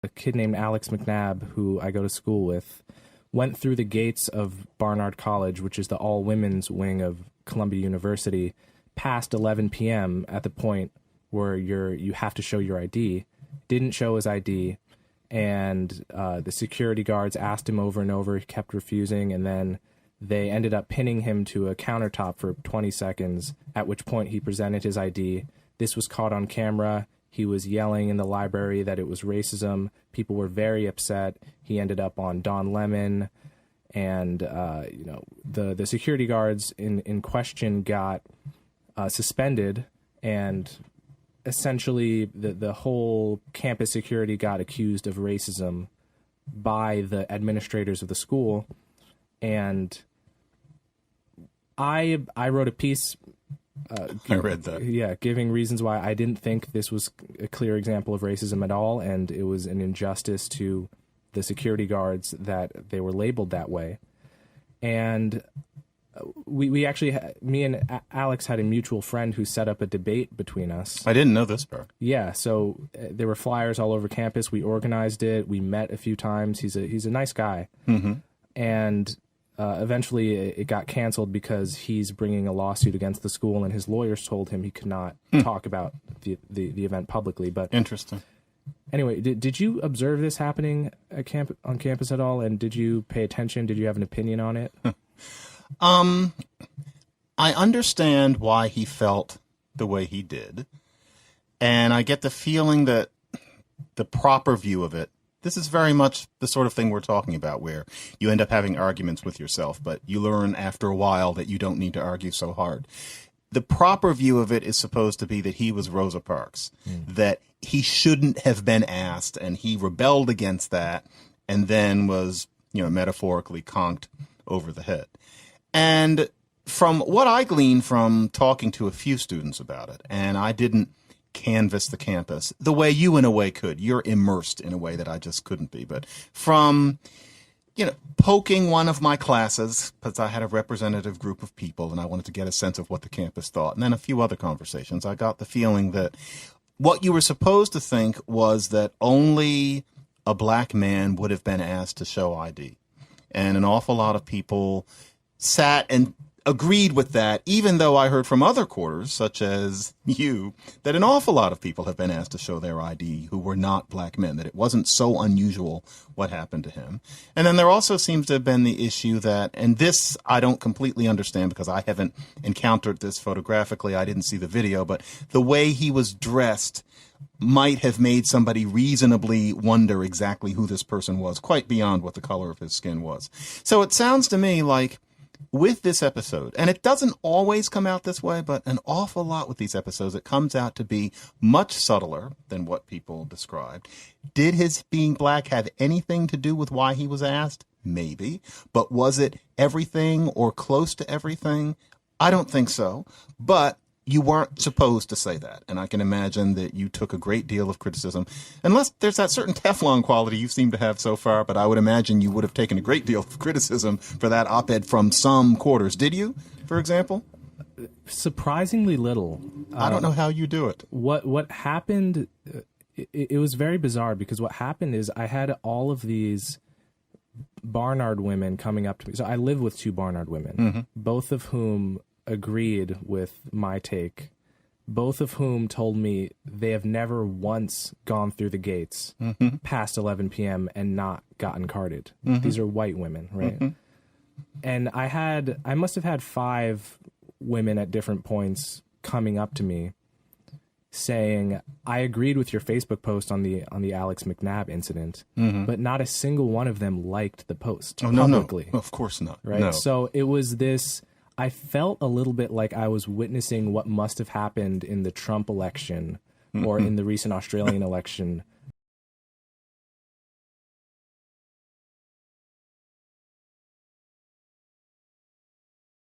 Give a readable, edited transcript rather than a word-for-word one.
a kid named Alex McNab, who I go to school with, went through the gates of Barnard College, which is the all-women's wing of Columbia University, past 11 p.m. at the point where you have to show your ID. Didn't show his ID, and the security guards asked him over and over. He kept refusing, and then they ended up pinning him to a countertop for 20 seconds, at which point he presented his ID. This was caught on camera. He was yelling in the library that it was racism. People were very upset. He ended up on Don Lemon, and the security guards in question got suspended, and essentially the whole campus security got accused of racism by the administrators of the school. And I wrote a piece. I read that. Yeah, giving reasons why I didn't think this was a clear example of racism at all, and it was an injustice to the security guards that they were labeled that way. And we actually, me and Alex had a mutual friend who set up a debate between us. I didn't know this part. Yeah, so there were flyers all over campus. We organized it. We met a few times. He's a nice guy. Mm-hmm. And eventually it got canceled because he's bringing a lawsuit against the school, and his lawyers told him he could not talk about the event publicly. But interesting. Anyway, did you observe this happening at on campus at all, and did you pay attention? Did you have an opinion on it? I understand why he felt the way he did, and I get the feeling that the proper view of it, this is very much the sort of thing we're talking about, where you end up having arguments with yourself, but you learn after a while that you don't need to argue so hard. The proper view of it is supposed to be that he was Rosa Parks, that he shouldn't have been asked, and he rebelled against that, and then was, metaphorically conked over the head. And from what I gleaned from talking to a few students about it, and I didn't canvass the campus the way you in a way could. You're immersed in a way that I just couldn't be. But from, poking one of my classes, because I had a representative group of people and I wanted to get a sense of what the campus thought, and then a few other conversations, I got the feeling that what you were supposed to think was that only a black man would have been asked to show ID. And an awful lot of people sat and agreed with that, even though I heard from other quarters, such as you, that an awful lot of people have been asked to show their ID who were not black men, that it wasn't so unusual what happened to him. And then there also seems to have been the issue that, and this I don't completely understand because I haven't encountered this photographically, I didn't see the video, but the way he was dressed might have made somebody reasonably wonder exactly who this person was, quite beyond what the color of his skin was. So it sounds to me like with this episode, and it doesn't always come out this way, but an awful lot with these episodes, it comes out to be much subtler than what people described. Did his being black have anything to do with why he was asked? Maybe. But was it everything or close to everything? I don't think so. But you weren't supposed to say that. And I can imagine that you took a great deal of criticism, unless there's that certain Teflon quality you seem to have so far. But I would imagine you would have taken a great deal of criticism for that op-ed from some quarters. Did you, for example? Surprisingly little. I don't know how you do it. What happened, it was very bizarre, because what happened is I had all of these Barnard women coming up to me. So I live with two Barnard women, both of whom agreed with my take, both of whom told me they have never once gone through the gates past 11 p.m. and not gotten carded. These are white women, right? And I must have had 5 women at different points coming up to me saying, I agreed with your Facebook post on the Alex McNab incident, but not a single one of them liked the post publicly. No, of course not. Right? No. So it was this, I felt a little bit like I was witnessing what must have happened in the Trump election or in the recent Australian election,